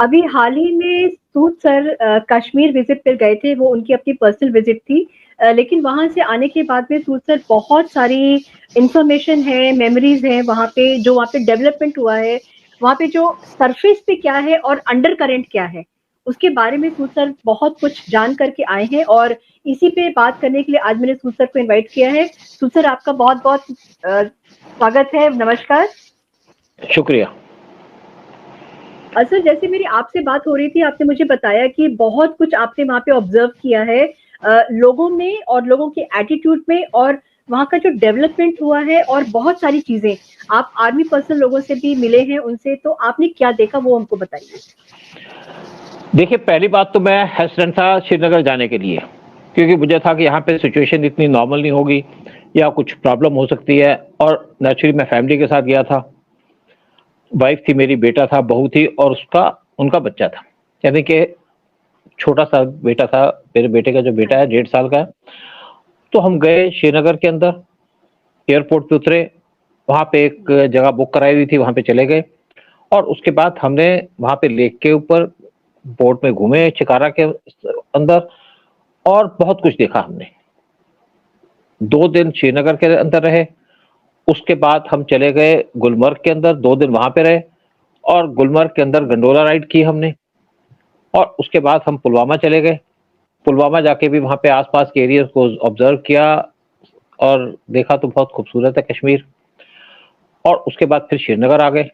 अभी हाल ही में सूद sir Kashmir visit पर गए थे, वो उनकी अपनी पर्सनल विजिट थी। लेकिन वहां से आने के बाद में सूद सर बहुत सारी इंफॉर्मेशन है, मेमोरीज है वहां पे, जो वहां पे डेवलपमेंट हुआ है, वहां पे जो सरफेस पे क्या है और अंडर करंट क्या है, उसके बारे में सूद सर बहुत कुछ जान करके आए हैं। और इसी पे बात करने के लिए आज मैंने सूद सर को इन्वाइट किया है। सूद सर, आपका बहुत बहुत स्वागत है, नमस्कार। शुक्रिया। सर, जैसे मेरी आपसे बात हो रही थी, आपने मुझे बताया कि बहुत कुछ आपने वहां पे ऑब्जर्व किया है लोगों में और लोगों के एटीट्यूड में, और वहां का जो डेवलपमेंट हुआ है और बहुत सारी चीजें। आप आर्मी पर्सन लोगों से भी मिले हैं, उनसे, तो आपने क्या देखा वो हमको बताइए। देखिए, पहली बात तो मैं हेसिडेंट था श्रीनगर जाने के लिए, क्योंकि मुझे था कि यहाँ पे सिचुएशन इतनी नॉर्मल नहीं होगी या कुछ प्रॉब्लम हो सकती है। और नेचुरली मैं फैमिली के साथ गया था, वाइफ थी मेरी, बेटा था, बहू थी और उनका बच्चा था, यानी कि छोटा सा बेटा था। मेरे बेटे का जो बेटा है 1.5 साल का है। तो हम गए श्रीनगर के अंदर, एयरपोर्ट पे उतरे, वहां पे एक जगह बुक कराई हुई थी, वहां पे चले गए। और उसके बाद हमने वहां पे लेक के ऊपर बोट में घूमे, शिकारा के अंदर, और बहुत कुछ देखा हमने। 2 दिन श्रीनगर के अंदर रहे। उसके बाद हम चले गए गुलमर्ग के अंदर, 2 दिन वहां पे रहे, और गुलमर्ग के अंदर गंडोला राइड की हमने। और उसके बाद हम पुलवामा चले गए। पुलवामा जाके भी वहां पे आसपास के एरिया को ऑब्जर्व किया और देखा, तो बहुत खूबसूरत है कश्मीर। और उसके बाद फिर श्रीनगर आ गए।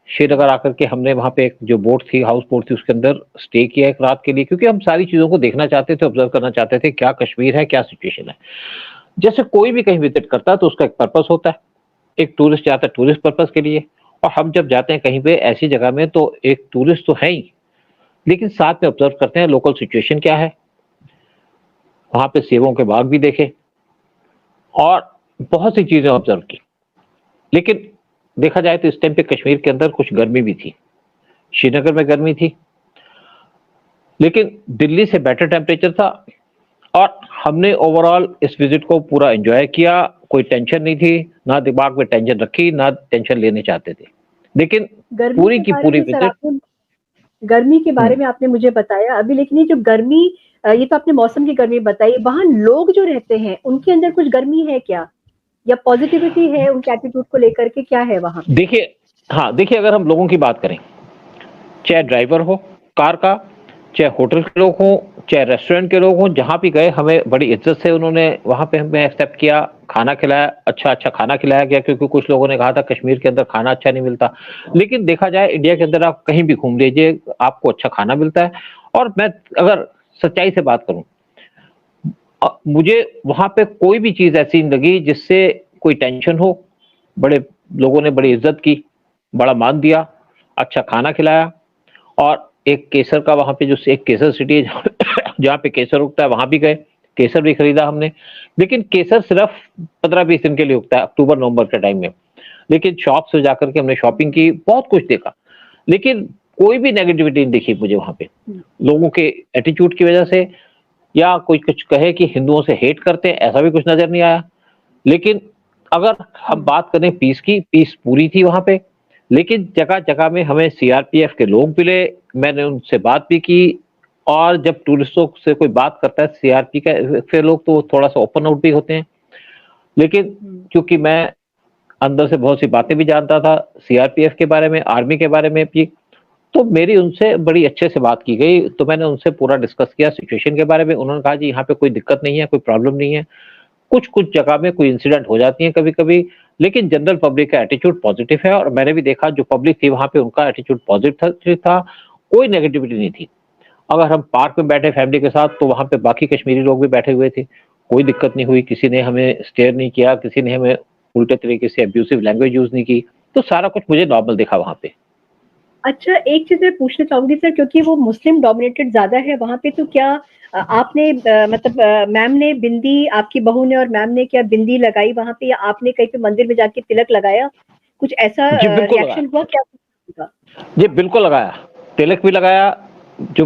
श्रीनगर आकर के हमने वहां पे एक जो बोट थी, हाउस बोट थी, उसके अंदर स्टे किया एक रात के लिए, क्योंकि हम सारी चीजों को देखना चाहते थे, ऑब्जर्व करना चाहते थे, क्या कश्मीर है, क्या सिचुएशन है। जैसे कोई भी कहीं विजिट करता है तो उसका एक पर्पस होता है। एक टूरिस्ट जाता है टूरिस्ट पर्पस के लिए, और हम जब जाते हैं कहीं पे ऐसी जगह में, तो एक टूरिस्ट तो है ही, लेकिन साथ में ऑब्जर्व करते हैं लोकल सिचुएशन क्या है। वहां पे सेबों के बाग भी देखे और बहुत सी चीजें ऑब्जर्व की। लेकिन देखा जाए तो इस टाइम पे कश्मीर के अंदर कुछ गर्मी भी थी, श्रीनगर में गर्मी थी, लेकिन दिल्ली से बेटर टेम्परेचर था। और हमने ओवरऑल इस विजिट को पूरा एंजॉय किया। कोई टेंशन नहीं थी, ना दिमाग में टेंशन रखी, ना टेंशन लेने चाहते थे। लेकिन पूरी की पूरी विजिट। गर्मी के बारे में आपने मुझे बताया अभी, लेकिन ये जो गर्मी, ये तो आपने मौसम की गर्मी बताई, वहां लोग जो रहते हैं उनके अंदर कुछ गर्मी है क्या, या पॉजिटिविटी है उनके एटीट्यूड को लेकर के, क्या है वहां? देखिए, हाँ देखिए, अगर हम लोगों की बात करें, चाहे ड्राइवर हो कार का, चाहे होटल के लोग हों, चाहे रेस्टोरेंट के लोग हों, जहाँ भी गए हमें बड़ी इज्जत से उन्होंने वहाँ पे हमें एक्सेप्ट किया, खाना खिलाया, अच्छा खाना खिलाया गया, क्योंकि कुछ लोगों ने कहा था कश्मीर के अंदर खाना अच्छा नहीं मिलता। लेकिन देखा जाए इंडिया के अंदर आप कहीं भी घूम लीजिए, आपको अच्छा खाना मिलता है। और मैं अगर सच्चाई से बात करूं, मुझे वहां पे कोई भी चीज ऐसी नहीं लगी जिससे कोई टेंशन हो। बड़े लोगों ने बड़ी इज्जत की, बड़ा मान दिया, अच्छा खाना खिलाया। और एक केसर का वहां पे, जो एक केसर सिटी है जहाँ पे केसर उगता है, वहां भी गए, केसर भी खरीदा हमने। लेकिन केसर सिर्फ 15-20 दिन के लिए उगता है, अक्टूबर नवंबर के टाइम में। लेकिन शॉप से जाकर के हमने शॉपिंग की, बहुत कुछ देखा, लेकिन कोई भी नेगेटिविटी नहीं दिखी मुझे वहां पे, लोगों के एटीट्यूड की वजह से, या कोई कुछ कहे कि हिंदुओं से हेट करते हैं, ऐसा भी कुछ नजर नहीं आया। लेकिन अगर हम बात करें पीस की, पीस पूरी थी वहां पे। लेकिन जगह जगह में हमें सीआरपीएफ के लोग मिले, मैंने उनसे बात भी की। और जब टूरिस्टों से कोई बात करता है सीआरपी का फिर लोग, तो थोड़ा सा ओपन आउट भी होते हैं। लेकिन क्योंकि मैं अंदर से बहुत सी बातें भी जानता था सीआरपीएफ के बारे में, आर्मी के बारे में भी, तो मेरी उनसे बड़ी अच्छे से बात की गई। तो मैंने उनसे पूरा डिस्कस किया सिचुएशन के बारे में। उन्होंने कहा जी यहाँ पे कोई दिक्कत नहीं है, कोई प्रॉब्लम नहीं है। कुछ कुछ जगह में कोई इंसिडेंट हो जाती है कभी कभी, लेकिन जनरल पब्लिक का एटीट्यूड पॉजिटिव है। और मैंने भी देखा जो पब्लिक थी वहां पे, उनका एटीट्यूड पॉजिटिव था, कोई नेगेटिविटी नहीं थी। अगर हम पार्क में बैठे फैमिली के साथ, तो वहां पे बाकी कश्मीरी लोग भी बैठे हुए थे, कोई दिक्कत नहीं हुई, किसी ने हमें स्टेयर नहीं किया, किसी ने हमें उल्टे तरीके से अब्यूसिव लैंग्वेज यूज नहीं की। तो सारा कुछ मुझे नॉर्मल दिखा वहां पे। अच्छा, एक चीज मैं पूछना चाहूंगी सर, क्योंकि वो मुस्लिम डोमिनेटेड ज्यादा है वहां पे, तो क्या आपने मतलब मैम ने बिंदी, आपकी बहू ने और मैम ने क्या बिंदी लगाई वहां पे, या आपने कहीं पे मंदिर में जाके तिलक लगाया, कुछ ऐसा जी बिल्कुल रिएक्शन हुआ क्या? जी बिल्कुल लगाया, तिलक भी लगाया। जो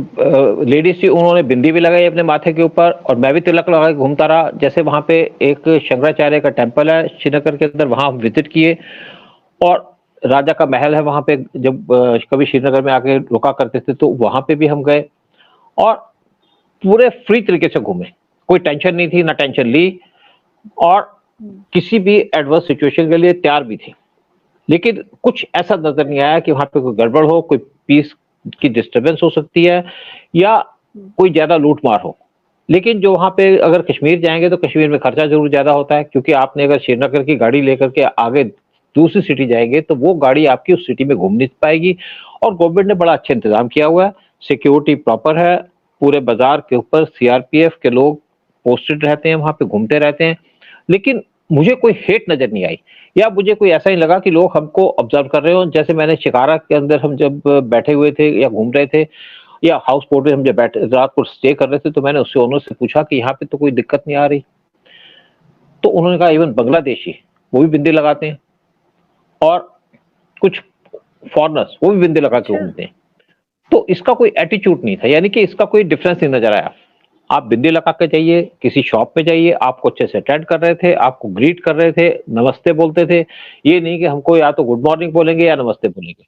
लेडीज थी उन्होंने बिंदी भी लगाई अपने माथे के ऊपर, और मैं भी तिलक लगा के घूमता रहा। जैसे वहां पे एक शंकराचार्य का टेम्पल है श्रीनगर के अंदर, वहां हम विजिट किए, और राजा का महल है वहाँ पे, जब कभी श्रीनगर में आके रुका करते थे तो वहाँ पे भी हम गए और पूरे फ्री तरीके से घूमे। कोई टेंशन नहीं थी, ना टेंशन ली और किसी भी एडवर्स सिचुएशन के लिए तैयार भी थे। लेकिन कुछ ऐसा नज़र नहीं आया कि वहाँ पे कोई गड़बड़ हो, कोई पीस की डिस्टर्बेंस हो सकती है या कोई ज़्यादा लूट-मार हो। लेकिन जो वहाँ पे अगर कश्मीर जाएँगे तो कश्मीर में खर्चा ज़रूर ज़्यादा होता है, क्योंकि आपने अगर श्रीनगर की गाड़ी लेकर के आगे दूसरी सिटी जाएँगे तो वो गाड़ी आपकी उस सिटी में घूम नहीं पाएगी और गवर्नमेंट ने बड़ा अच्छा इंतज़ाम किया हुआ है, सिक्योरिटी प्रॉपर है, पूरे बाज़ार के ऊपर सीआरपीएफ के लोग पोस्टेड रहते हैं, वहाँ पे घूमते रहते हैं। लेकिन मुझे कोई हेट नज़र नहीं आई या मुझे कोई ऐसा नहीं लगा कि लोग हमको ऑब्ज़र्व कर रहे हों। जैसे मैंने शिकारा के अंदर हम जब बैठे हुए थे या घूम रहे थे या हाउस बोट में हम जब बैठे रात को स्टे कर रहे थे तो मैंने उससे ओनर से पूछा कि यहाँ पे तो कोई दिक्कत नहीं आ रही। तो उन्होंने कहा इवन बांग्लादेशी वो भी बिंदी लगाते हैं और कुछ फॉरेनर्स वो भी बिंदी लगा के घूमते हैं। तो इसका कोई एटीट्यूड नहीं था, यानी कि इसका कोई डिफरेंस नहीं नजर आया। आप बिंदी लगा के जाइए, किसी शॉप पे जाइए, आपको अच्छे से अटेंड कर रहे थे, आपको ग्रीट कर रहे थे, नमस्ते बोलते थे। ये नहीं कि हमको या तो गुड मॉर्निंग बोलेंगे या नमस्ते बोलेंगे।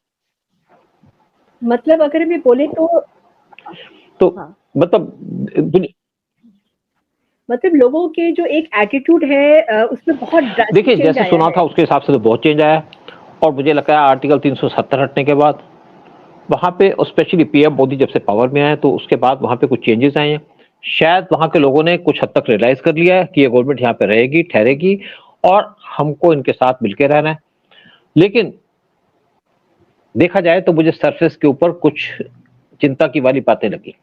मतलब अगर मैं बोले तो हाँ। मतलब लोगों के जो एक एटीट्यूड है उसमें बहुत देखिए जैसे सुना था उसके हिसाब से तो बहुत चेंज आया और मुझे लगता है आर्टिकल 370 हटने के बाद वहाँ पे स्पेशली पीएम मोदी जब से पावर में आए तो उसके बाद वहाँ पे कुछ चेंजेस आए हैं। शायद वहाँ के लोगों ने कुछ हद तक रियलाइज कर लिया है कि ये गवर्नमेंट यहाँ पे रहेगी, ठहरेगी और हमको इनके साथ मिलकर रहना है। लेकिन देखा जाए तो मुझे सरफेस के ऊपर कुछ चिंता की वाली बातें लगी।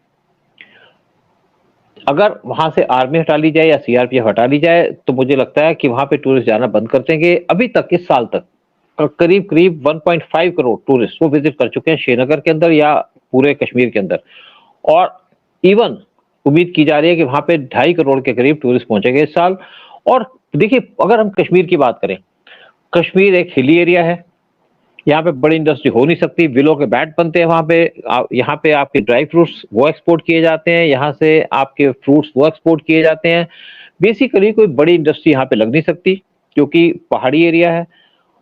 अगर वहां से आर्मी हटा ली जाए या सीआरपीएफ हटा ली जाए तो मुझे लगता है कि वहां पे टूरिस्ट जाना बंद कर देंगे। अभी तक इस साल तक करीब 1.5 करोड़ टूरिस्ट वो विजिट कर चुके हैं श्रीनगर के अंदर या पूरे कश्मीर के अंदर और इवन उम्मीद की जा रही है कि वहां पे 2.5 करोड़ के करीब टूरिस्ट पहुंचेंगे इस साल। और देखिए अगर हम कश्मीर की बात करें, कश्मीर एक हिली एरिया है, यहाँ पे बड़ी इंडस्ट्री हो नहीं सकती, विलो के बैट बनते हैं वहां पे, यहाँ पे आपके ड्राई फ्रूट्स वो एक्सपोर्ट किए जाते हैं, यहाँ से आपके फ्रूट्स वो एक्सपोर्ट किए जाते हैं। बेसिकली कोई बड़ी इंडस्ट्री यहाँ पे लग नहीं सकती क्योंकि पहाड़ी एरिया है।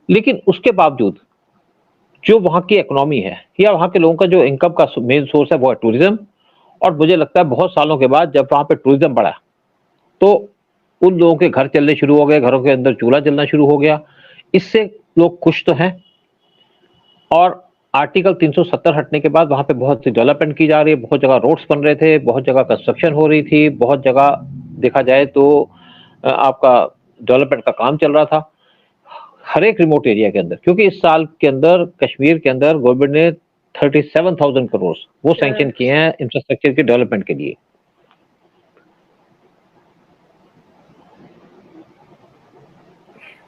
लेकिन उसके बावजूद जो वहाँ की इकोनॉमी है या वहाँ के लोगों का जो इनकम का मेन सोर्स है वो है टूरिज्म। और मुझे लगता है बहुत सालों के बाद जब वहाँ पे टूरिज्म बढ़ा तो उन लोगों के घर चलने शुरू हो गए, घरों के अंदर चूल्हा जलना शुरू हो गया। इससे लोग खुश तो हैं और आर्टिकल 370 हटने के बाद वहाँ पे बहुत सी डेवलपमेंट की जा रही है, बहुत जगह रोड्स बन रहे थे, बहुत जगह कंस्ट्रक्शन हो रही थी, बहुत जगह देखा जाए तो आपका डेवलपमेंट का काम चल रहा था हर एक रिमोट एरिया के अंदर, क्योंकि इस साल के अंदर कश्मीर के अंदर गवर्नमेंट ने 37,000 करोड़ वो सैंक्शन किए हैं इंफ्रास्ट्रक्चर के डेवलपमेंट के लिए।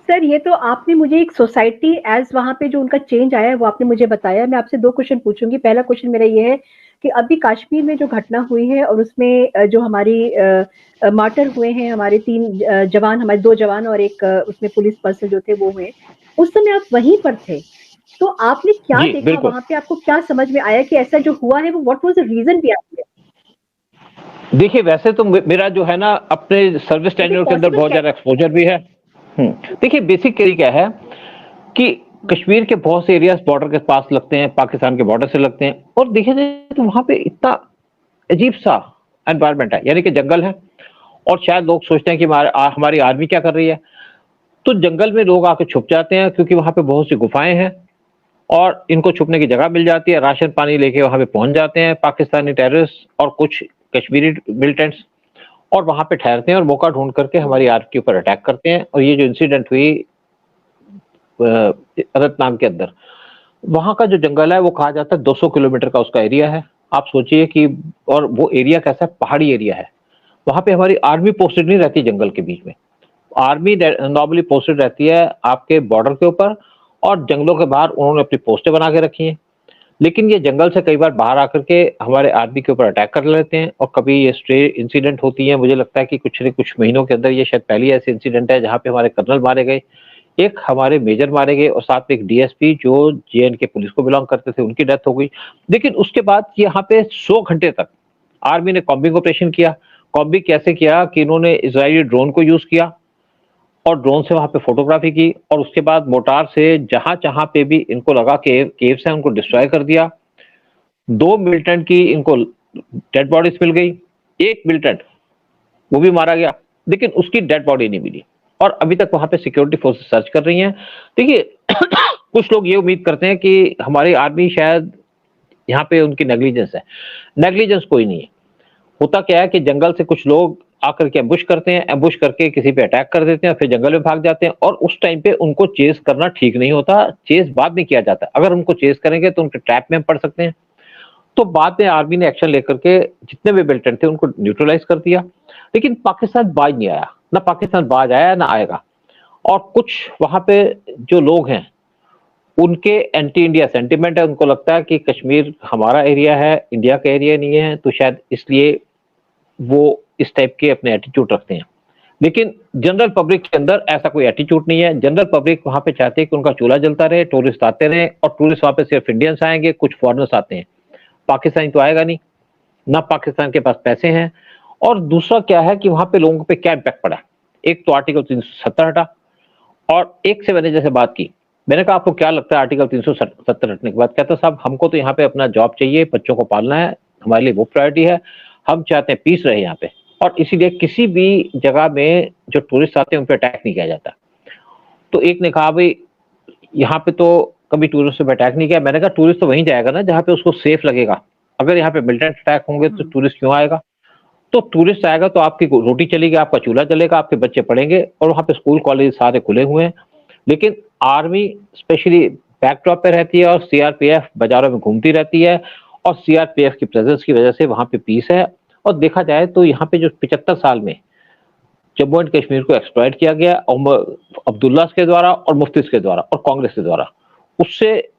सर ये तो आपने मुझे एक सोसाइटी एज वहाँ पे जो उनका चेंज आया है वो आपने मुझे बताया। मैं आपसे 2 क्वेश्चन पूछूंगी। पहला क्वेश्चन मेरा ये है कि अभी कश्मीर में जो घटना हुई है और उसमें जो हमारी मार्टर हुए हैं, हमारे 3 जवान, हमारे 2 जवान और एक उसमें पुलिस पर्सन जो थे वो हुए, उस समय आप वहीं पर थे, तो आपने क्या देखा वहाँ पे? आपको क्या समझ में आया कि ऐसा जो हुआ है वो what was the reason behind it? देखिए वैसे तो मेरा जो है ना अपने सर्विस टेन्योर के अंदर बहुत ज्यादा एक्सपोजर भी है। देखिए बेसिक क्या है कि कश्मीर के बहुत से एरियाज बॉर्डर के पास लगते हैं, पाकिस्तान के बॉर्डर से लगते हैं और देखा जाए तो वहां पे इतना अजीब सा एनवायरनमेंट है, यानी कि जंगल है और शायद लोग सोचते हैं कि हमारी आर्मी क्या कर रही है, तो जंगल में लोग आके छुप जाते हैं क्योंकि वहां पे बहुत सी गुफाएं हैं और इनको छुपने की जगह मिल जाती है। राशन पानी लेके वहां पे पहुंच जाते हैं पाकिस्तानी टेररिस्ट और कुछ कश्मीरी मिलिटेंट्स और वहां पे ठहरते हैं और मौका ढूंढ करके हमारी आर्मी के ऊपर अटैक करते हैं। और ये जो इंसिडेंट हुई अनंतनाग के अंदर, वहां का जो जंगल है वो कहा जाता है 200 किलोमीटर का उसका एरिया है। आप सोचिए कि, और वो एरिया कैसा है, पहाड़ी एरिया है, वहां पे हमारी आर्मी पोस्टेड नहीं रहती जंगल के बीच में। आर्मी नॉर्मली पोस्टेड रहती है आपके बॉर्डर के ऊपर और जंगलों के बाहर उन्होंने अपनी पोस्टें बना के रखी हैं। लेकिन ये जंगल से कई बार बाहर आकर के हमारे आर्मी के ऊपर अटैक कर लेते हैं और कभी ये स्ट्रे इंसिडेंट होती है। मुझे लगता है कि कुछ महीनों के अंदर ये शायद पहली ऐसी इंसिडेंट है जहाँ पे हमारे कर्नल मारे गए, एक हमारे मेजर मारे गए और साथ में एक डीएसपी जो जेएनके पुलिस को बिलोंग करते थे उनकी डेथ हो गई। लेकिन उसके बाद यहाँ पे 100 घंटे तक आर्मी ने कॉम्बिंग ऑपरेशन किया। कॉम्बिंग कैसे किया कि इन्होंने इजरायली ड्रोन को यूज किया और ड्रोन से वहां पे फोटोग्राफी की और उसके बाद मोटार से जहां जहां पे भी इनको लगा केव्स हैं उनको डिस्ट्रॉय कर दिया। 2 मिलिटेंट की इनको डेड बॉडीज मिल गई, एक मिलिटेंट वो भी मारा गया, लेकिन उसकी डेड बॉडी नहीं मिली और अभी तक वहां पे सिक्योरिटी फोर्सेस सर्च कर रही हैं। देखिए कुछ लोग ये उम्मीद करते हैं कि हमारी आर्मी शायद यहाँ पे उनकी नेग्लिजेंस है। नेग्लिजेंस कोई नहीं है। होता क्या है कि जंगल से कुछ लोग आकर के एम्बुश करते हैं, एम्बुश करके किसी पे अटैक कर देते हैं, फिर जंगल में भाग जाते हैं और उस टाइम पे उनको चेस करना ठीक नहीं होता। चेस बाद में किया जाता है। अगर उनको चेस करेंगे तो उनके ट्रैप में पड़ सकते हैं। तो बाद में आर्मी ने एक्शन लेकर के जितने भी मिलिटेंट थे उनको न्यूट्रलाइज कर दिया, लेकिन पाकिस्तान बाज नहीं आया। ना पाकिस्तान बाज आया ना आएगा। और कुछ वहां पे जो लोग हैं उनके एंटी इंडिया सेंटिमेंट है, उनको लगता है कि कश्मीर हमारा एरिया है, इंडिया का एरिया नहीं है, तो शायद इसलिए वो इस टाइप के अपने एटीट्यूड रखते हैं। लेकिन जनरल पब्लिक के अंदर ऐसा कोई एटीट्यूड नहीं है। जनरल पब्लिक वहां पे चाहती है कि उनका चूल्हा जलता रहे, टूरिस्ट आते रहे और टूरिस्ट वहां पे सिर्फ इंडियंस आएंगे, कुछ फॉरेनर्स आते हैं, पाकिस्तानी तो आएगा नहीं, ना पाकिस्तान के पास पैसे हैं। और दूसरा क्या है कि वहां पे लोगों पे क्या इम्पैक्ट पड़ा। एक तो आर्टिकल 370 हटा और एक से मैंने जैसे बात की, मैंने कहा आपको क्या लगता है आर्टिकल 370 हटने के बाद? कहता साहब हमको तो यहाँ पे अपना जॉब चाहिए, बच्चों को पालना है, हमारे लिए वो प्रायोरिटी है, हम चाहते हैं पीस रहे यहाँ पे और इसीलिए किसी भी जगह में जो टूरिस्ट आते हैं उन पर अटैक नहीं किया जाता। तो एक ने कहा भाई यहाँ पे तो कभी टूरिस्ट पे अटैक नहीं किया। मैंने कहा टूरिस्ट तो वहीं जाएगा ना जहाँ पे उसको सेफ लगेगा। अगर यहाँ पे मिलिटेंट अटैक होंगे तो टूरिस्ट क्यों आएगा? तो टूरिस्ट आएगा तो आपकी रोटी चलेगी, आपका चूल्हा चलेगा, आपके बच्चे पढ़ेंगे और वहाँ पे स्कूल कॉलेज सारे खुले हुए हैं। लेकिन आर्मी स्पेशली बैकड्रॉप पे रहती है और सीआरपीएफ बाजारों में घूमती रहती है और सीआरपीएफ की प्रेजेंस की वजह से वहां पे पीस है। और देखा जाए तो यहाँ पे जो 75 साल में जम्मू एंड कश्मीर को एक्सप्लॉइट किया गया अब्दुल्ला के द्वारा और मुफ्ती के द्वारा और कांग्रेस के द्वारा, उससे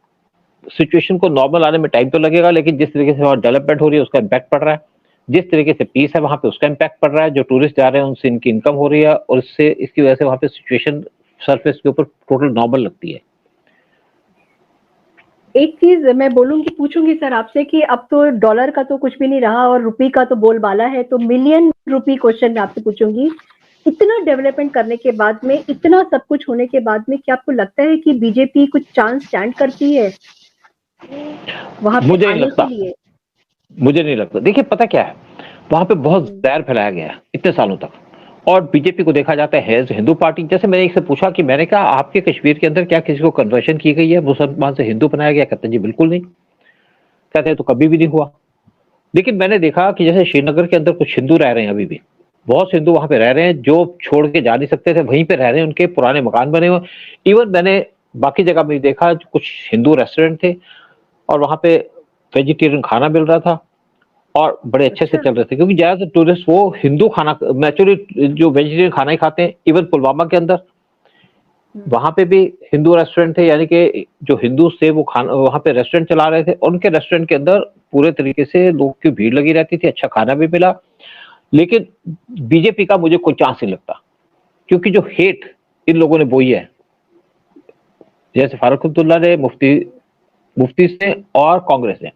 सिचुएशन को नॉर्मल आने में टाइम तो लगेगा, लेकिन जिस तरीके से वहां डेवलपमेंट हो रही है उसका इम्पैक्ट पड़ रहा है। जिस तरीके से पीस है वहां पे उसका इम्पैक्ट पड़ रहा है। जो टूरिस्ट जा रहे हैं उनसे इनकी इनकम हो रही है और इससे इसकी वजह से वहां पे सिचुएशन सरफेस के ऊपर टोटल नॉर्मल लगती है। एक चीज मैं बोलूंगी, पूछूंगी सर आपसे कि अब तो डॉलर का तो कुछ भी नहीं रहा और रुपी का तो बोलबाला है, तो मिलियन रुपी क्वेश्चन मैं आपसे पूछूंगी। इतना डेवलपमेंट करने के बाद में, इतना सब कुछ होने के बाद में, क्या आपको लगता है कि बीजेपी कुछ चांस स्टैंड करती है वहां पे मुझे नहीं आने लगता, के लिए? मुझे नहीं लगता। देखिए पता क्या है, वहां पे बहुत जहर फैलाया गया है इतने सालों तक और बीजेपी को देखा जाता है हिंदू पार्टी। जैसे मैंने एक से पूछा कि मैंने कहा आपके कश्मीर के अंदर क्या किसी को कन्वर्शन की गई है, मुसलमान से हिंदू बनाया गया? कहते हैं जी बिल्कुल नहीं। कहते हैं तो कभी भी नहीं हुआ। लेकिन मैंने देखा कि जैसे श्रीनगर के अंदर कुछ हिंदू रह रहे हैं, अभी भी बहुत हिंदू वहां पे रह रहे हैं जो छोड़ के जा नहीं सकते थे, वहीं पे रह रहे हैं, उनके पुराने मकान बने हुए। इवन मैंने बाकी जगह में देखा कुछ हिंदू रेस्टोरेंट थे और वहां पे वेजिटेरियन खाना मिल रहा था और बड़े अच्छे से चल रहे थे, क्योंकि ज्यादातर टूरिस्ट वो हिंदू खाना नेचुरली जो वेजिटेरियन खाना ही खाते हैं। इवन पुलवामा के अंदर वहां पे भी हिंदू रेस्टोरेंट थे, यानी कि जो हिंदू थे वो खाना वहां पे रेस्टोरेंट चला रहे थे और उनके रेस्टोरेंट के अंदर पूरे तरीके से लोग की भीड़ लगी रहती थी, अच्छा खाना भी मिला। लेकिन बीजेपी का मुझे कोई चांस नहीं लगता, क्योंकि जो हेट इन लोगों ने बोई है, जैसे फारूक अब्दुल्ला ने मुफ्ती से और कांग्रेस ने,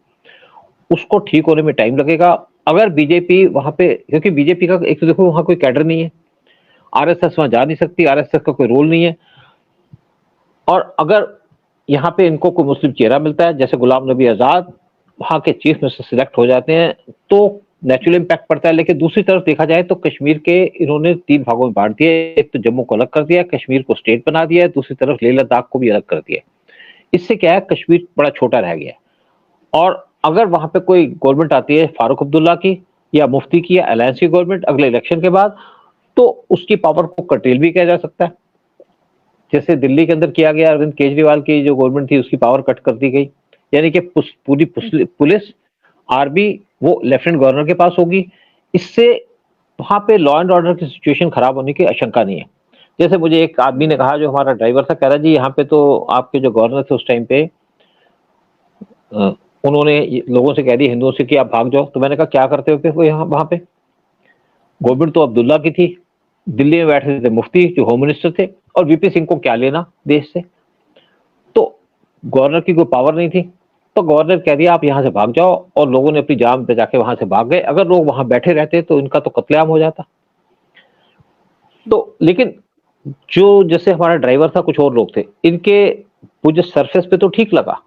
उसको ठीक होने में टाइम लगेगा। अगर बीजेपी वहां पे, क्योंकि बीजेपी का एक तो देखो वहां कोई कैडर नहीं है, आरएसएस वहां जा नहीं सकती, आरएसएस का कोई रोल नहीं है। और अगर यहाँ पे इनको कोई मुस्लिम चेहरा मिलता है, जैसे गुलाम नबी आजाद वहां के चीफ मिनिस्टर सिलेक्ट हो जाते हैं, तो नेचुरल इम्पैक्ट पड़ता है। लेकिन दूसरी तरफ देखा जाए तो कश्मीर के इन्होंने 3 भागों में बांट दिया। एक तो जम्मू को अलग कर दिया, कश्मीर को स्टेट बना दिया, दूसरी तरफ लेह लद्दाख को भी अलग कर दिया। इससे क्या है, कश्मीर बड़ा छोटा रह गया। और अगर वहां पे कोई गवर्नमेंट आती है फारूक अब्दुल्ला की या मुफ्ती की या अलायंस की गवर्नमेंट अगले इलेक्शन के बाद, तो उसकी पावर को कर्टेल भी किया जा सकता है। जैसे दिल्ली के अंदर किया गया, अरविंद केजरीवाल की जो गवर्नमेंट थी उसकी पावर कट कर दी गई, यानी कि पूरी पुलिस आर्मी वो लेफ्टिनेंट गवर्नर के पास होगी। इससे वहां पे लॉ एंड ऑर्डर की सिचुएशन खराब होने की आशंका नहीं है। जैसे मुझे एक आदमी ने कहा, जो हमारा ड्राइवर था, कह रहा जी यहाँ पे तो आपके जो गवर्नर थे उस टाइम पे उन्होंने लोगों से कह दिया हिंदुओं से कि आप भाग जाओ। तो मैंने कहा क्या करते हो वो यहाँ वहां पे? गवर्नमेंट तो अब्दुल्ला की थी, दिल्ली में बैठे थे मुफ्ती जो होम मिनिस्टर थे, और वीपी सिंह को क्या लेना देश से? तो गवर्नर की कोई पावर नहीं थी, तो गवर्नर कह दिया आप यहाँ से भाग जाओ, और लोगों ने अपनी जान बचा के वहां से भाग गए। अगर लोग वहां बैठे रहते तो इनका तो कत्लेआम हो जाता। तो लेकिन जो जैसे हमारा ड्राइवर था, कुछ और लोग थे, इनके मुझे सरफेस पे तो ठीक लगा,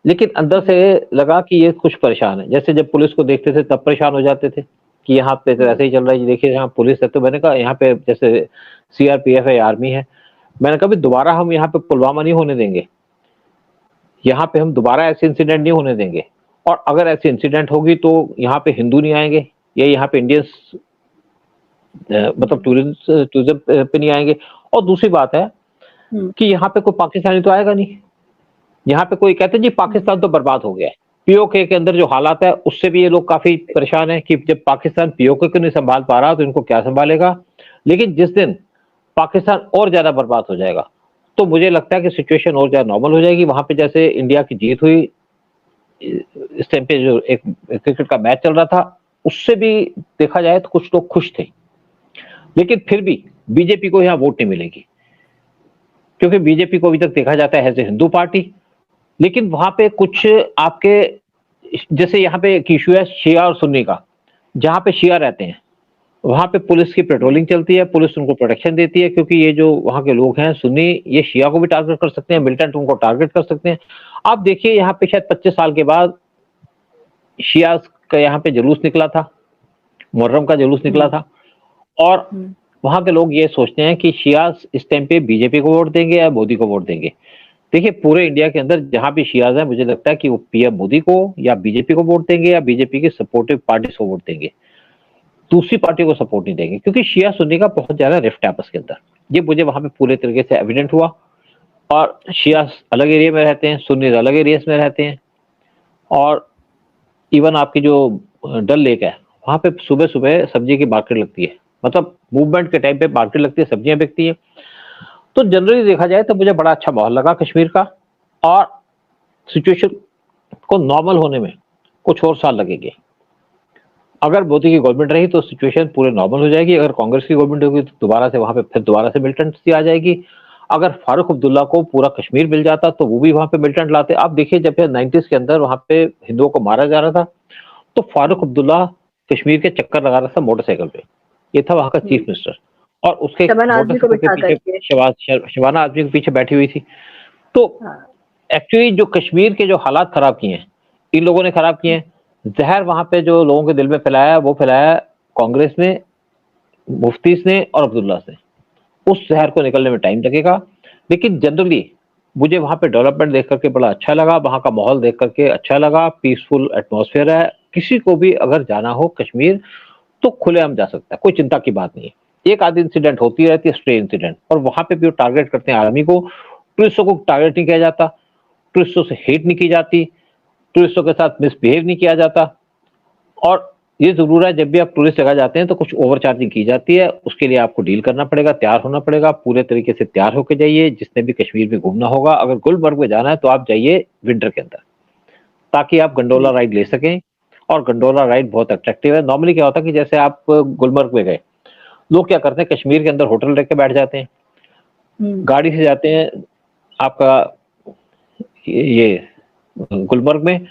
लेकिन अंदर से लगा कि ये कुछ परेशान है। जैसे जब पुलिस को देखते थे तब परेशान हो जाते थे कि यहाँ पे तो ऐसे ही चल रहा है, ये देखिए यहाँ पुलिस है। तो मैंने कहा यहाँ पे जैसे सीआरपीएफ है, आर्मी है, मैंने कहा दोबारा हम यहाँ पे पुलवामा नहीं होने देंगे, यहाँ पे हम दोबारा ऐसे इंसिडेंट नहीं होने देंगे। और अगर ऐसी इंसिडेंट होगी तो यहाँ पे हिंदू नहीं आएंगे, या यहाँ पे इंडियंस मतलब टूरिज्म पे नहीं आएंगे। और दूसरी बात है कि यहाँ पे कोई पाकिस्तानी तो आएगा नहीं। यहाँ पे कोई कहते हैं जी पाकिस्तान तो बर्बाद हो गया है। पीओके के अंदर जो हालात है उससे भी ये लोग काफी परेशान है कि जब पाकिस्तान पीओके को नहीं संभाल पा रहा तो इनको क्या संभालेगा। लेकिन जिस दिन पाकिस्तान और ज्यादा बर्बाद हो जाएगा तो मुझे लगता है कि सिचुएशन और ज्यादा नॉर्मल हो जाएगी। वहां पे जैसे इंडिया की जीत हुई, इस टाइम पे जो एक क्रिकेट का मैच चल रहा था, उससे भी देखा जाए तो कुछ लोग खुश थे, लेकिन फिर भी बीजेपी को यहाँ वोट नहीं मिलेगी, क्योंकि बीजेपी को अभी तक देखा जाता है एज ए हिंदू पार्टी। लेकिन वहां पे कुछ आपके जैसे यहाँ पे एक इशू है शिया और सुन्नी का, जहां पे शिया रहते हैं वहां पे पुलिस की पेट्रोलिंग चलती है, पुलिस उनको प्रोटेक्शन देती है, क्योंकि ये जो वहां के लोग हैं सुन्नी, ये शिया को भी टारगेट कर सकते हैं, मिलिटेंट उनको टारगेट कर सकते हैं। आप देखिए यहाँ पे शायद 25 साल के बाद शिया का यहाँ पे जुलूस निकला था, मुहर्रम का जुलूस निकला था, और वहां के लोग ये सोचते हैं कि शियाज इस टाइम पे बीजेपी को वोट देंगे या मोदी को वोट देंगे। देखिए पूरे इंडिया के अंदर जहां भी शियाज है, मुझे लगता है कि वो पीएम मोदी को या बीजेपी को वोट देंगे या बीजेपी के सपोर्टिव पार्टी को वोट देंगे, दूसरी पार्टी को सपोर्ट नहीं देंगे, क्योंकि शिया सुन्नी का बहुत ज्यादा रिफ्ट है आपस के अंदर। ये मुझे वहां पे पूरे तरीके से एविडेंट हुआ। और शिया अलग एरिया में रहते हैं, सुन्नी अलग एरियाज में रहते हैं। और इवन आपकी जो डल लेक है वहां पे सुबह सुबह सब्जी की मार्केट लगती है, मतलब मूवमेंट के टाइम पे मार्केट लगती है, सब्जियां बिकती है। तो जनरली देखा जाए तो मुझे बड़ा अच्छा माहौल लगा कश्मीर का, और सिचुएशन को नॉर्मल होने में कुछ और साल लगेंगे। अगर मोदी की गवर्नमेंट रही तो सिचुएशन पूरे नॉर्मल हो जाएगी, अगर कांग्रेस की गवर्नमेंट होगी तो दोबारा से वहां पे फिर दोबारा से मिलिटेंट्स आ जाएगी। अगर फारूक अब्दुल्ला को पूरा कश्मीर मिल जाता तो वो भी वहां पे मिलिटेंट लाते। आप देखिए जब 90s के अंदर वहां पे हिंदुओं को मारा जा रहा था तो फारूक अब्दुल्ला कश्मीर के चक्कर लगा रहा था मोटरसाइकिल पे, ये था वहां का चीफ मिनिस्टर, और उसके मोटरसाइकिल के पीछे शबाना आजमी के पीछे बैठी हुई थी। तो एक्चुअली जो कश्मीर के जो हालात खराब किए हैं इन लोगों ने खराब किए हैं। जहर वहां पे जो लोगों के दिल में फैलाया वो फैलाया कांग्रेस ने, मुफ्तीज ने और अब्दुल्ला ने। उस जहर को निकलने में टाइम लगेगा, लेकिन जनरली मुझे वहां पे डेवलपमेंट देख करके बड़ा अच्छा लगा, वहां का माहौल देख करके अच्छा लगा, पीसफुल एटमॉस्फेयर है। किसी को भी अगर जाना हो कश्मीर तो खुलेआम जा सकता है, कोई चिंता की बात नहीं है। एक आधी इंसिडेंट होती रहती है, स्ट्रे इंसिडेंट, और वहां पे भी वो टारगेट करते हैं आर्मी को। टूरिस्टों को टारगेट नहीं किया जाता, टूरिस्टों से हेट नहीं की जाती, टूरिस्टों के साथ मिसबिहेव नहीं किया जाता। और ये जरूर है जब भी आप टूरिस्ट जगह जाते हैं तो कुछ ओवर चार्जिंग की जाती है, उसके लिए आपको डील करना पड़ेगा, तैयार होना पड़ेगा, पूरे तरीके से तैयार होकर जाइए। जिसने भी कश्मीर में घूमना होगा, अगर गुलमर्ग में जाना है तो आप जाइए विंटर के अंदर, ताकि आप गंडोला राइड ले सकें। और गंडोला राइड बहुत अट्रैक्टिव है। नॉर्मली क्या होता है कि जैसे आप गुलमर्ग में गए, लोग क्या करते हैं कश्मीर के अंदर होटल रख के बैठ जाते हैं, गाड़ी से जाते हैं आपका ये गुलमर्ग में,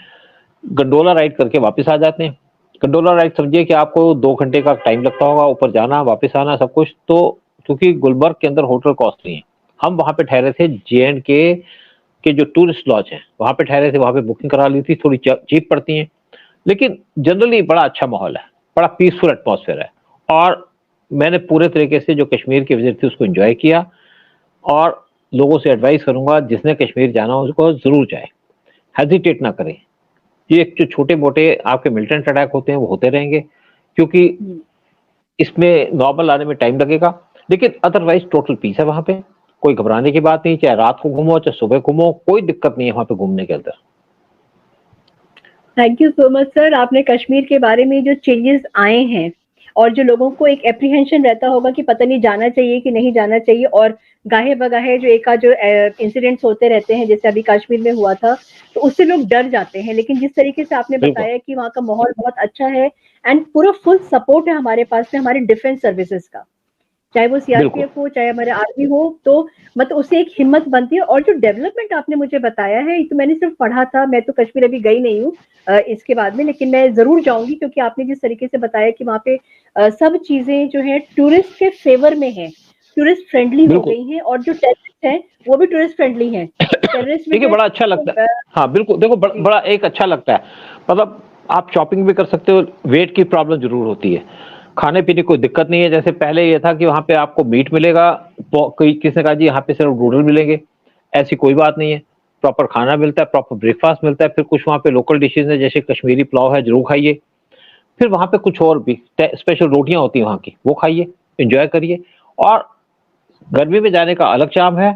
गंडोला राइड करके वापस आ जाते हैं। गंडोला राइड समझिए कि आपको 2 घंटे का टाइम लगता होगा, ऊपर जाना वापस आना सब कुछ। तो क्योंकि गुलमर्ग के अंदर होटल कॉस्टली है, हम वहां पे ठहरे थे JNK के जो टूरिस्ट लॉज हैं वहां पे ठहरे थे, वहां पे बुकिंग करा ली थी, थोड़ी चीप पड़ती हैं, लेकिन जनरली बड़ा अच्छा माहौल है, बड़ा पीसफुल एटमॉस्फेयर है। और मैंने पूरे तरीके से जो कश्मीर की विजिट थी उसको एंजॉय किया, और लोगों से एडवाइस करूंगा जिसने कश्मीर जाना हो उसको जरूर जाए, हेजिटेट ना करें। ये जो छोटे मोटे आपके मिलिटेंट अटैक होते हैं वो होते रहेंगे, क्योंकि इसमें नॉर्मल आने में टाइम लगेगा, लेकिन अदरवाइज टोटल पीस है वहां पे, कोई घबराने की बात नहीं। चाहे रात को घूमो चाहे सुबह घूमो, कोई दिक्कत नहीं है वहां पे घूमने के अंदर। Thank you so much sir. आपने कश्मीर के बारे में जो चेंजेस आए हैं और जो लोगों को एक एप्रीहेंशन रहता होगा कि पता नहीं जाना चाहिए कि नहीं जाना चाहिए, और गाहे बगाहे जो एक जो इंसिडेंट्स होते रहते हैं जैसे अभी कश्मीर में हुआ था, तो उससे लोग डर जाते हैं। लेकिन जिस तरीके से आपने बताया कि वहाँ का माहौल बहुत अच्छा है एंड पूरा फुल सपोर्ट है हमारे पास में हमारे डिफेंस सर्विसेज का, चाहे वो सीआरपीएफ हो चाहे हमारे आर्मी हो, तो मतलब उससे एक हिम्मत बनती है। और जो डेवलपमेंट आपने मुझे बताया है, तो मैंने सिर्फ पढ़ा था, मैं तो कश्मीर अभी गई नहीं हूँ इसके बाद में, लेकिन मैं जरूर जाऊंगी, क्योंकि आपने जिस तरीके से बताया कि वहाँ पे सब चीजें जो है टूरिस्ट के फेवर में है, टूरिस्ट फ्रेंडली हो बिल्कुल। गई हैं और जो टेररिस्ट हैं वो भी टूरिस्ट फ्रेंडली हैं। टेररिस्ट में देखिए क्या बड़ा अच्छा लगता है। है हाँ, बिल्कुल देखो जी, बड़ा एक अच्छा लगता है। मतलब आप शॉपिंग भी कर सकते हो, वेट की प्रॉब्लम ज़रूर होती है। खाने-पीने की कोई दिक्कत नहीं है, जैसे पहले ये था कि वहाँ पे आपको मीट मिलेगा, प कोई किसी ने कहा जी यहाँ पे सिर्फ नूडल मिलेंगे, ऐसी कोई बात नहीं है। प्रॉपर खाना मिलता है, प्रॉपर ब्रेकफ़ास्ट मिलता है, फिर कुछ वहाँ पे लोकल डिशेज़ हैं, जैसे कश्मीरी पुलाव है, ज़रूर खाइए। फिर वहाँ पे कुछ और भी स्पेशल रोटियाँ होती हैं वहाँ की, वो खाइए, एन्जॉय करिए। और गर्मी में जाने का अलग चार्म है,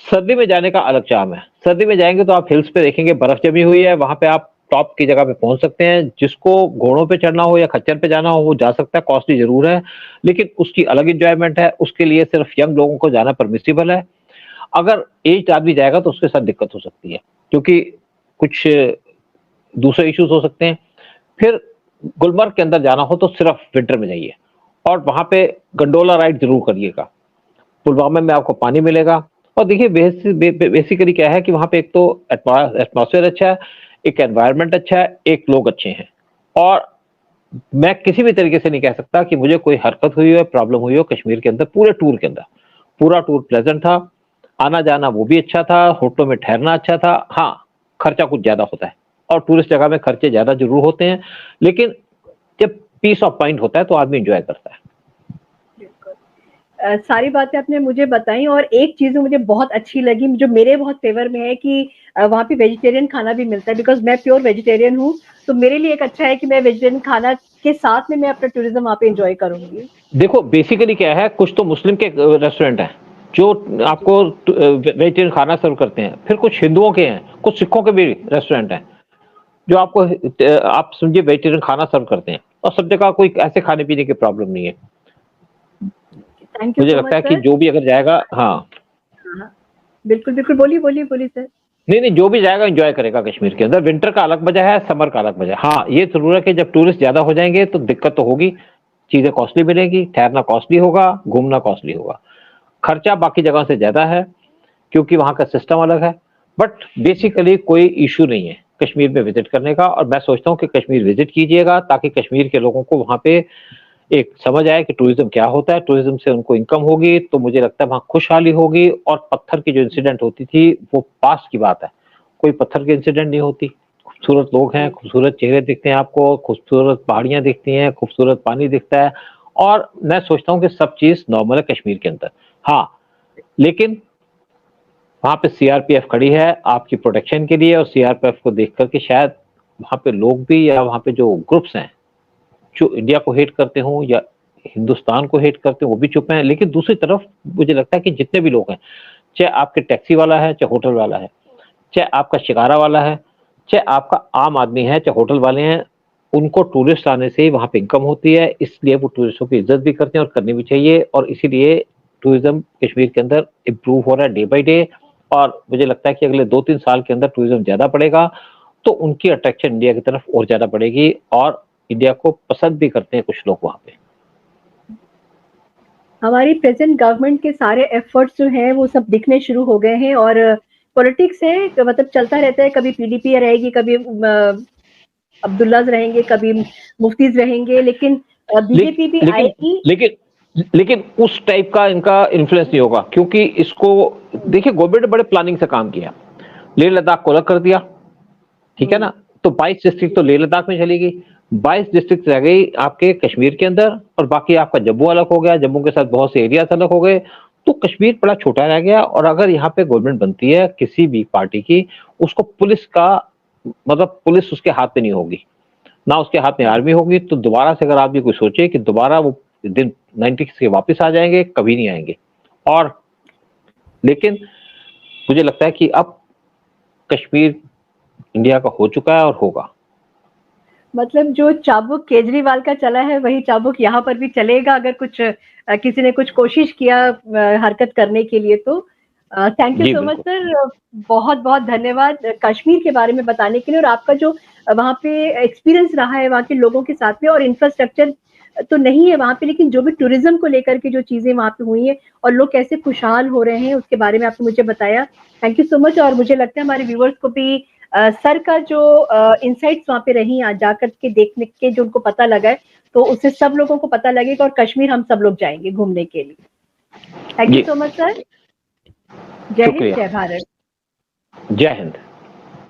सर्दी में जाने का अलग चार्म है। सर्दी में जाएँगे तो आप हिल्स पे देखेंगे बर्फ जमी हुई है, वहाँ पे आप टॉप की जगह पे पहुँच सकते हैं। जिसको घोड़ों पे चढ़ना हो या खच्चर पे जाना हो वो जा सकता है, कॉस्टली ज़रूर है, लेकिन उसकी अलग एन्जॉयमेंट है, उसके लिए सिर्फ यंग लोगों को जाना परमिसिबल है। अगर एज्ड आदमी जाएगा तो उसके साथ दिक्कत हो सकती है, क्योंकि कुछ दूसरे इश्यूज़ हो सकते हैं। फिर गुलमर्ग के अंदर जाना हो तो सिर्फ विंटर में जाइए और वहाँ पे गंडोला राइड ज़रूर करिएगा। पुलवामा में आपको पानी मिलेगा और देखिए बेसिकली क्या है कि वहाँ पे एक तो एटमॉस्फेयर अच्छा है, एक एनवायरनमेंट अच्छा है, एक लोग अच्छे हैं। और मैं किसी भी तरीके से नहीं कह सकता कि मुझे कोई हरकत हुई हो, प्रॉब्लम हुई हो कश्मीर के अंदर पूरे टूर के अंदर। पूरा टूर प्लेज़ेंट था, आना-जाना वो भी अच्छा था, होटलों में ठहरना अच्छा था। हाँ, खर्चा कुछ ज़्यादा होता है और टूरिस्ट जगह में खर्चे ज़्यादा ज़रूर होते हैं, लेकिन जब पीस ऑफ माइंड होता है तो आदमी एन्जॉय करता है। बिल्कुल। सारी बातें आपने मुझे बताई और एक चीज़ मुझे बहुत अच्छी लगी, जो मेरे बहुत फ़ेवर में है कि वहाँ पे वेजिटेरियन खाना भी मिलता है बिकॉज़ मैं प्योर वेजिटेरियन हूँ, तो मेरे लिए एक अच्छा है कि मैं वेजिटेरियन खाना के साथ में मैं अपना टूरिज़्म वहाँ पे एन्जॉय करूँगी। देखो बेसिकली क्या है, कुछ तो मुस्लिम के रेस्टोरेंट हैं, जो जी, आपको वेजिटेरियन खाना सर्व करते हैं। फिर कुछ हिंदुओं के हैं, कुछ सिखों के भी रेस्टोरेंट हैं, जो आपको आप समझिए वेजिटेरियन खाना सर्व करते हैं और सब जगह कोई ऐसे खाने-पीने की प्रॉब्लम नहीं है। थैंक यू मुझे सो लगता मच है कि सर। जो भी अगर जाएगा हाँ। हाँ, हाँ। बिल्कुल, बिल्कुल, बोलिए, बोलिए, बोलिए सर। नहीं, नहीं, जो भी जाएगा एन्जॉय करेगा कश्मीर के अंदर। विंटर का अलग मज़ा है, समर का अलग मज़ा है। हाँ, ये ज़रूर है कि जब टूरिस्ट ज़्यादा हो जाएँगे तो दिक्कत तो होगी, चीज़ें कॉस्टली मिलेंगी, ठहरना कॉस्टली होगा, घूमना कॉस्टली होगा। खर्चा बाकी जगह से ज़्यादा है, क्योंकि वहाँ का सिस्टम अलग है, बट बेसिकली कोई इश्यू नहीं है कश्मीर में विज़िट करने का और मैं सोचता हूँ कि कश्मीर विज़िट कीजिएगा ताकि कश्मीर के लोगों को वहाँ पे एक समझ आए कि टूरिज़्म क्या होता है, टूरिज़्म से उनको इनकम होगी, तो मुझे लगता है वहाँ खुशहाली होगी और पत्थर की जो इंसिडेंट होती थी, वो पास्ट की बात है। कोई पत्थर की इंसिडेंट नहीं होती। खूबसूरत लोग हैं, जी, खूबसूरत चेहरे दिखते हैं आपको, खूबसूरत पहाड़ियाँ दिखती हैं, खूबसूरत पानी दिखता है और मैं सोचता हूँ कि सब चीज़ नॉर्मल है कश्मीर के अंदर। हाँ, लेकिन वहाँ पे सीआरपीएफ खड़ी है आपकी प्रोटेक्शन के लिए और सीआरपीएफ को देख कर के शायद वहाँ पे लोग भी या वहाँ पे जो ग्रुप्स हैं, जो इंडिया को हेट करते हों या हिंदुस्तान को हेट करते हों, वो भी चुप हैं। लेकिन दूसरी तरफ मुझे लगता है कि जितने भी लोग हैं, चाहे आपके टैक्सी वाला है, चाहे होटल वाला है, चाहे आपका शिकारा वाला है, चाहे आपका आम आदमी है, चाहे होटल वाले हैं, उनको टूरिस्ट आने से ही वहाँ पे इनकम होती है, इसलिए वो टूरिस्टों की इज़्ज़त भी करते हैं और करनी भी चाहिए और इसीलिए टूरिज़्म कश्मीर के अंदर इम्प्रूव हो रहा है डे बाय डे और मुझे लगता है कि अगले 2-3 साल के अंदर टूरिज़्म ज़्यादा बढ़ेगा, तो उनकी अट्रैक्शन इंडिया की तरफ और ज़्यादा बढ़ेगी और इंडिया को पसंद भी करते हैं कुछ लोग वहाँ पे। हमारी प्रेज़ेंट गवर्नमेंट के सारे एफर्ट्स जो हैं वो सब दिखने शुरू हो गए हैं और पॉलिटिक्स है मतलब चलता रहता है, कभी पीडीपी रहेगी, कभी अब्दुल्लाज़ रहेंगे, कभी मुफ्तीज़ रहेंगे, लेकिन बीजेपी भी लेकिन आएगी। लेकिन लेकिन उस टाइप का इनका इन्फ्लुएंस नहीं होगा क्योंकि इसको हुँ, देखिए गवर्नमेंट ने बड़े प्लानिंग से काम किया। लेह लद्दाख को अलग कर दिया, ठीक है हुँ, ना? तो 22 डिस्ट्रिक्ट जी, तो लेह लद्दाख में चली गई, 22 डिस्ट्रिक्ट रह गई आपके कश्मीर के अंदर और बाकी आपका जम्मू अलग हो गया, जम्मू के साथ बहुत से एरियाज़ अलग हो गए, तो कश्मीर बड़ा छोटा रह गया और अगर यहाँ पे गवर्नमेंट बनती है किसी भी पार्टी की, उसको पुलिस का मतलब पुलिस उसके हाथ में नहीं होगी। ना उसके हाथ में हुँ। आर्मी होगी, तो दोबारा से अगर आप ये कोई सोचे कि दोबारा वो दिन 90s के वापस आ जाएँगे, कभी नहीं आएँगे। और लेकिन मुझे लगता है कि अब कश्मीर इंडिया का हो चुका है और होगा। मतलब जो चाबुक केजरीवाल का चला है, वही चाबुक यहाँ पर भी चलेगा अगर कुछ किसी ने कुछ कोशिश किया हरकत करने के लिए तो। Thank you ji, so much बिल्कुल। सर, बहुत-बहुत धन्यवाद कश्मीर के बारे में बताने के लिए और आपका जो वहाँ पे एक्सपीरियंस रहा है वहाँ के लोगों के साथ में और इंफ्रास्ट्रक्चर तो नहीं है वहाँ पे, लेकिन जो भी टूरिज़्म को लेकर के जो चीज़ें वहाँ पे हुई हैं और लोग कैसे खुशहाल हो रहे हैं, उसके बारे में आपने मुझे बताया। थैंक यू सो मच और मुझे लगता है हमारे व्यूअर्स को भी सर का जो इनसाइट्स वहाँ पे रही आज जाकर के देखने के जो उनको पता लगा है, तो उससे सब लोगों को पता लगेगा और कश्मीर हम सब लोग जाएँगे घूमने के लिए। Thank you ji so much sir. जय हिंद, शुक्रिया जय भारत। जय हिंद।